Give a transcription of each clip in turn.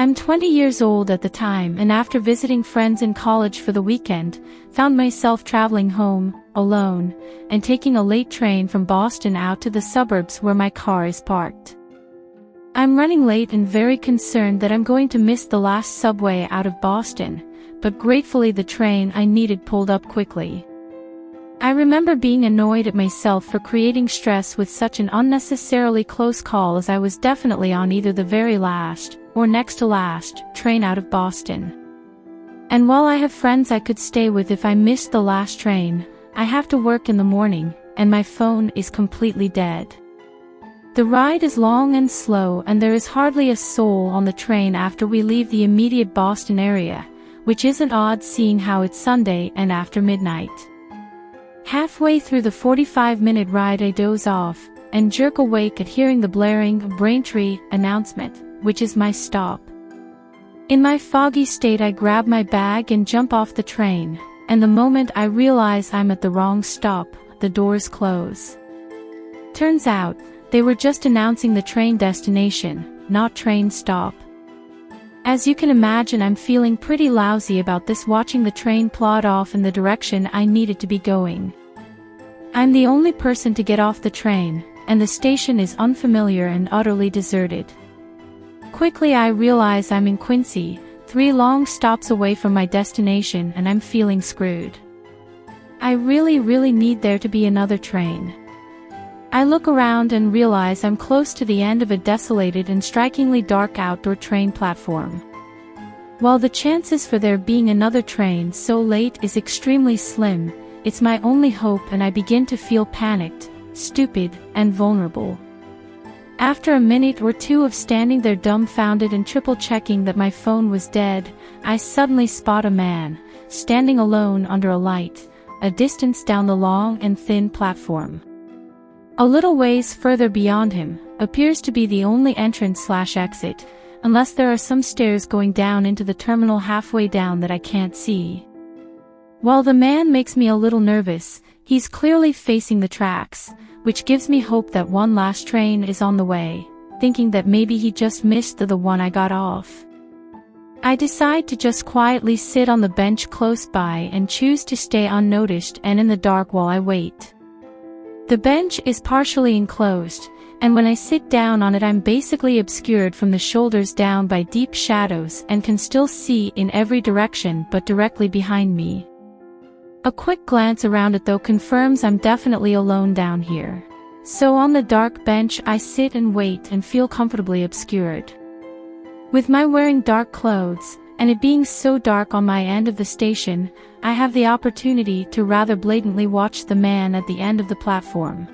I'm 20 years old at the time, and after visiting friends in college for the weekend, found myself traveling home, alone, and taking a late train from Boston out to the suburbs where my car is parked. I'm running late and very concerned that I'm going to miss the last subway out of Boston, but gratefully the train I needed pulled up quickly. I remember being annoyed at myself for creating stress with such an unnecessarily close call, as I was definitely on either the very last, or next to last, train out of Boston. And while I have friends I could stay with if I missed the last train, I have to work in the morning, and my phone is completely dead. The ride is long and slow, and there is hardly a soul on the train after we leave the immediate Boston area, which isn't odd seeing how it's Sunday and after midnight. Halfway through the 45-minute ride I doze off, and jerk awake at hearing the blaring Braintree announcement, which is my stop. In my foggy state I grab my bag and jump off the train, and the moment I realize I'm at the wrong stop, the doors close. Turns out, they were just announcing the train destination, not train stop. As you can imagine, I'm feeling pretty lousy about this, watching the train plod off in the direction I needed to be going. I'm the only person to get off the train, and the station is unfamiliar and utterly deserted. Quickly I realize I'm in Quincy, 3 long stops away from my destination, and I'm feeling screwed. I really need there to be another train. I look around and realize I'm close to the end of a desolated and strikingly dark outdoor train platform. While the chances for there being another train so late is extremely slim, it's my only hope, and I begin to feel panicked, stupid, and vulnerable. After a minute or two of standing there dumbfounded and triple-checking that my phone was dead, I suddenly spot a man, standing alone under a light, a distance down the long and thin platform. A little ways further beyond him, appears to be the only entrance/exit, unless there are some stairs going down into the terminal halfway down that I can't see. While the man makes me a little nervous, he's clearly facing the tracks, which gives me hope that one last train is on the way, thinking that maybe he just missed the one I got off. I decide to just quietly sit on the bench close by and choose to stay unnoticed and in the dark while I wait. The bench is partially enclosed, and when I sit down on it I'm basically obscured from the shoulders down by deep shadows and can still see in every direction but directly behind me. A quick glance around it though confirms I'm definitely alone down here. So on the dark bench I sit and wait and feel comfortably obscured. With my wearing dark clothes, and it being so dark on my end of the station, I have the opportunity to rather blatantly watch the man at the end of the platform.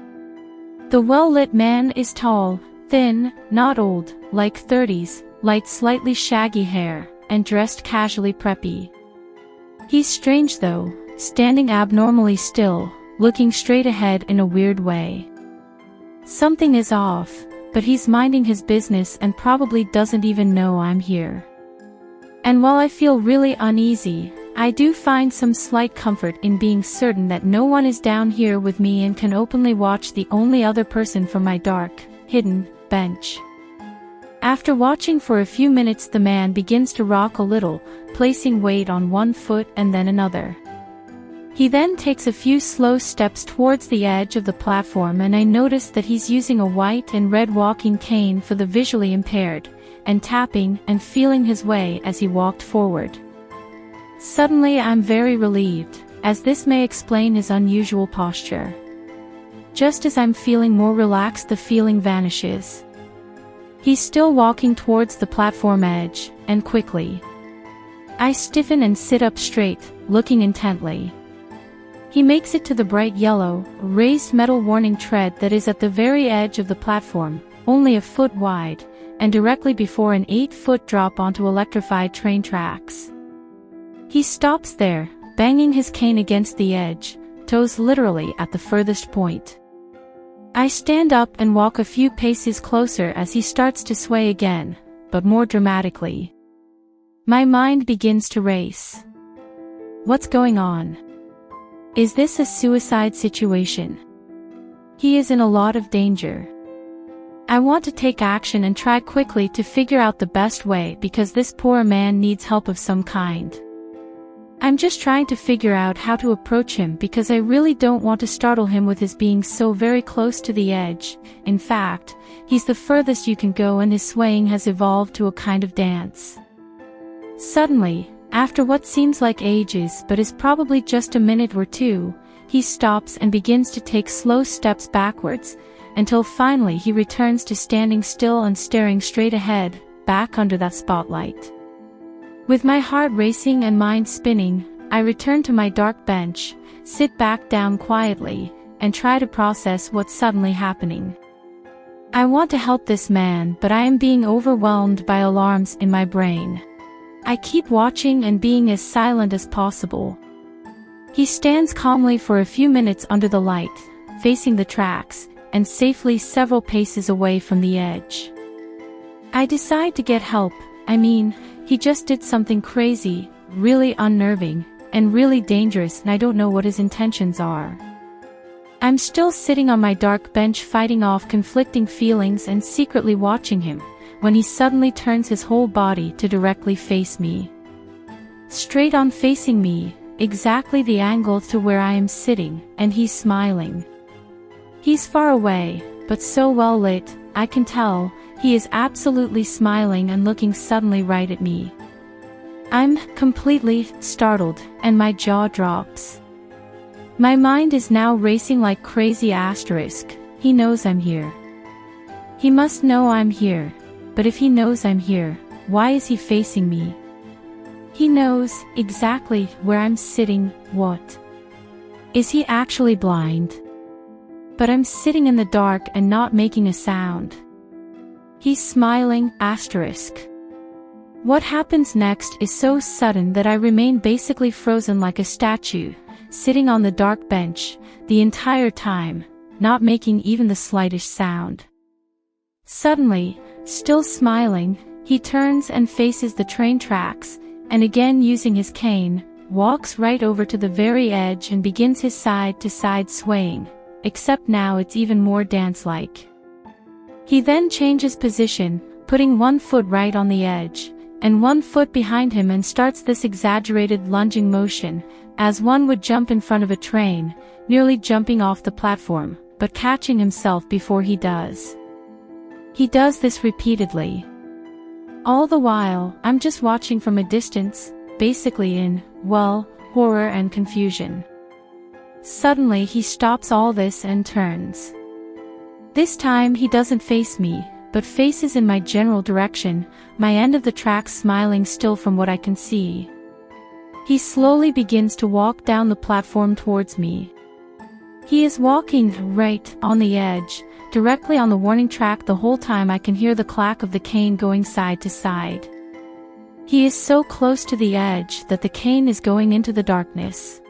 The well-lit man is tall, thin, not old, like 30s, light slightly shaggy hair, and dressed casually preppy. He's strange though, standing abnormally still, looking straight ahead in a weird way. Something is off, but he's minding his business and probably doesn't even know I'm here. And while I feel really uneasy, I do find some slight comfort in being certain that no one is down here with me and can openly watch the only other person from my dark, hidden, bench. After watching for a few minutes the man begins to rock a little, placing weight on one foot and then another. He then takes a few slow steps towards the edge of the platform, and I notice that he's using a white and red walking cane for the visually impaired, and tapping and feeling his way as he walked forward. Suddenly I'm very relieved, as this may explain his unusual posture. Just as I'm feeling more relaxed the feeling vanishes. He's still walking towards the platform edge, and quickly. I stiffen and sit up straight, looking intently. He makes it to the bright yellow, raised metal warning tread that is at the very edge of the platform, only a foot wide, and directly before an 8-foot drop onto electrified train tracks. He stops there, banging his cane against the edge, toes literally at the furthest point. I stand up and walk a few paces closer as he starts to sway again, but more dramatically. My mind begins to race. What's going on? Is this a suicide situation? He is in a lot of danger. I want to take action and try quickly to figure out the best way because this poor man needs help of some kind. I'm just trying to figure out how to approach him because I really don't want to startle him with his being so very close to the edge. In fact, he's the furthest you can go and his swaying has evolved to a kind of dance. Suddenly, after what seems like ages but is probably just a minute or two, he stops and begins to take slow steps backwards, until finally he returns to standing still and staring straight ahead, back under that spotlight. With my heart racing and mind spinning, I return to my dark bench, sit back down quietly, and try to process what's suddenly happening. I want to help this man, but I am being overwhelmed by alarms in my brain. I keep watching and being as silent as possible. He stands calmly for a few minutes under the light, facing the tracks, and safely several paces away from the edge. I decide to get help. He just did something crazy, really unnerving, and really dangerous, and I don't know what his intentions are. I'm still sitting on my dark bench fighting off conflicting feelings and secretly watching him, when he suddenly turns his whole body to directly face me. Straight on facing me, exactly the angle to where I am sitting, and he's smiling. He's far away, but so well lit, I can tell, he is absolutely smiling and looking suddenly right at me. I'm completely startled, and my jaw drops. My mind is now racing like crazy. He knows I'm here. He must know I'm here, but if he knows I'm here, why is he facing me? He knows exactly where I'm sitting. What? Is he actually blind? But I'm sitting in the dark and not making a sound. He's smiling. What happens next is so sudden that I remain basically frozen like a statue, sitting on the dark bench, the entire time, not making even the slightest sound. Suddenly, still smiling, he turns and faces the train tracks, and again using his cane, walks right over to the very edge and begins his side-to-side swaying. Except now it's even more dance-like. He then changes position, putting one foot right on the edge, and one foot behind him and starts this exaggerated lunging motion, as one would jump in front of a train, nearly jumping off the platform, but catching himself before he does. He does this repeatedly. All the while, I'm just watching from a distance, basically in, horror and confusion. Suddenly he stops all this and turns. This time he doesn't face me, but faces in my general direction, my end of the track smiling still from what I can see. He slowly begins to walk down the platform towards me. He is walking right on the edge, directly on the warning track. The whole time I can hear the clack of the cane going side to side. He is so close to the edge that the cane is going into the darkness.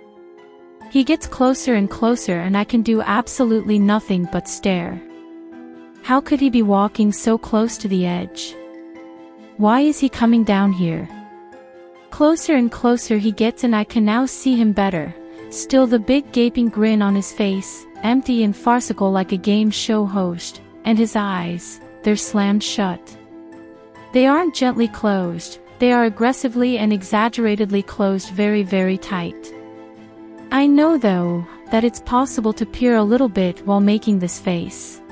He gets closer and closer and I can do absolutely nothing but stare. How could he be walking so close to the edge? Why is he coming down here? Closer and closer he gets and I can now see him better, still the big gaping grin on his face, empty and farcical like a game show host, and his eyes, they're slammed shut. They aren't gently closed, they are aggressively and exaggeratedly closed, very, very tight. I know though, that it's possible to peer a little bit while making this face.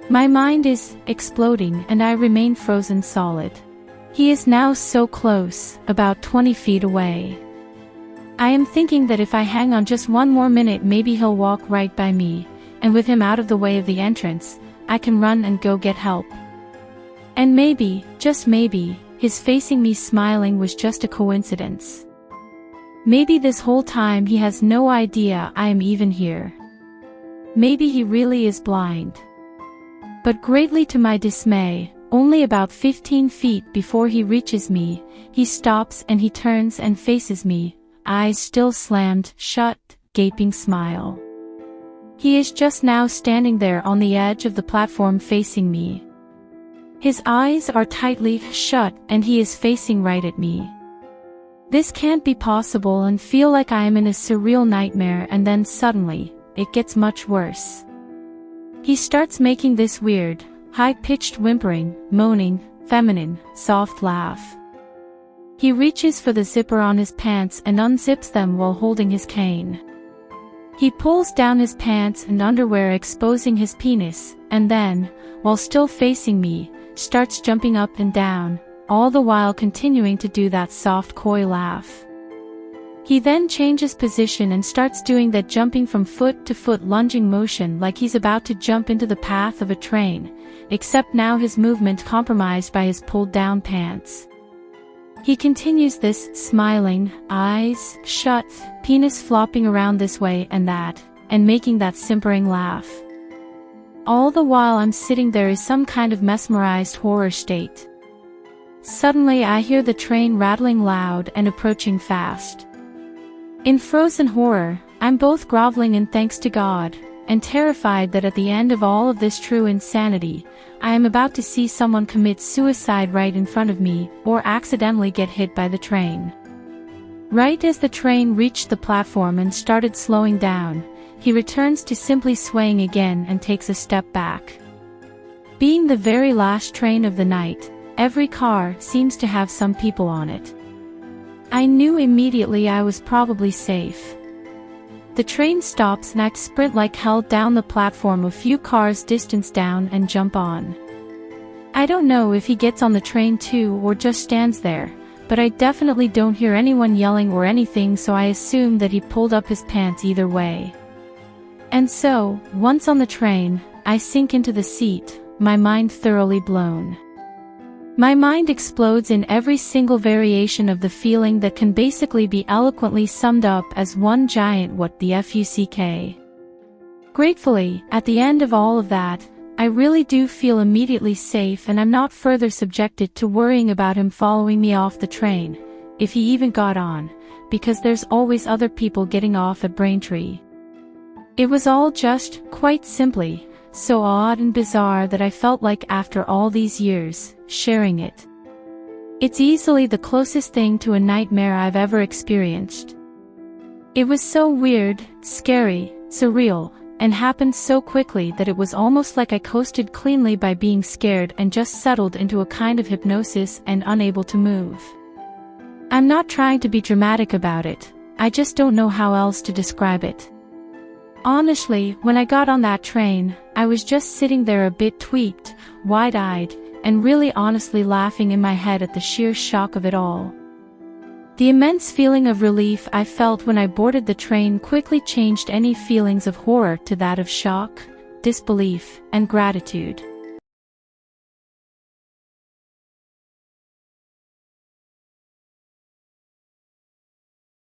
My mind is exploding and I remain frozen solid. He is now so close, about 20 feet away. I am thinking that if I hang on just one more minute maybe he'll walk right by me, and with him out of the way of the entrance, I can run and go get help. And maybe, just maybe, his facing me smiling was just a coincidence. Maybe this whole time he has no idea I am even here. Maybe he really is blind. But greatly to my dismay, only about 15 feet before he reaches me, he stops and he turns and faces me, eyes still slammed shut, gaping smile. He is just now standing there on the edge of the platform facing me. His eyes are tightly shut and he is facing right at me. This can't be possible and feel like I am in a surreal nightmare, and then suddenly, it gets much worse. He starts making this weird, high-pitched whimpering, moaning, feminine, soft laugh. He reaches for the zipper on his pants and unzips them while holding his cane. He pulls down his pants and underwear exposing his penis, and then, while still facing me, starts jumping up and down, all the while continuing to do that soft coy laugh. He then changes position and starts doing that jumping from foot to foot lunging motion like he's about to jump into the path of a train, except now his movement compromised by his pulled down pants. He continues this, smiling, eyes shut, penis flopping around this way and that, and making that simpering laugh. All the while I'm sitting there in some kind of mesmerized horror state. Suddenly I hear the train rattling loud and approaching fast. In frozen horror, I'm both groveling in thanks to God, and terrified that at the end of all of this true insanity, I am about to see someone commit suicide right in front of me, or accidentally get hit by the train. Right as the train reached the platform and started slowing down, he returns to simply swaying again and takes a step back. Being the very last train of the night, every car seems to have some people on it. I knew immediately I was probably safe. The train stops and I sprint like hell down the platform a few cars distance down and jump on. I don't know if he gets on the train too or just stands there, but I definitely don't hear anyone yelling or anything, so I assume that he pulled up his pants either way. And so, once on the train, I sink into the seat, my mind thoroughly blown. My mind explodes in every single variation of the feeling that can basically be eloquently summed up as one giant what the fuck. Gratefully, at the end of all of that, I really do feel immediately safe and I'm not further subjected to worrying about him following me off the train, if he even got on, because there's always other people getting off at Braintree. It was all just, quite simply, so odd and bizarre that I felt like after all these years, sharing it. It's easily the closest thing to a nightmare I've ever experienced. It was so weird, scary, surreal, and happened so quickly that it was almost like I coasted cleanly by being scared and just settled into a kind of hypnosis and unable to move. I'm not trying to be dramatic about it, I just don't know how else to describe it. Honestly, when I got on that train, I was just sitting there a bit tweaked, wide-eyed, and really honestly laughing in my head at the sheer shock of it all. The immense feeling of relief I felt when I boarded the train quickly changed any feelings of horror to that of shock, disbelief, and gratitude.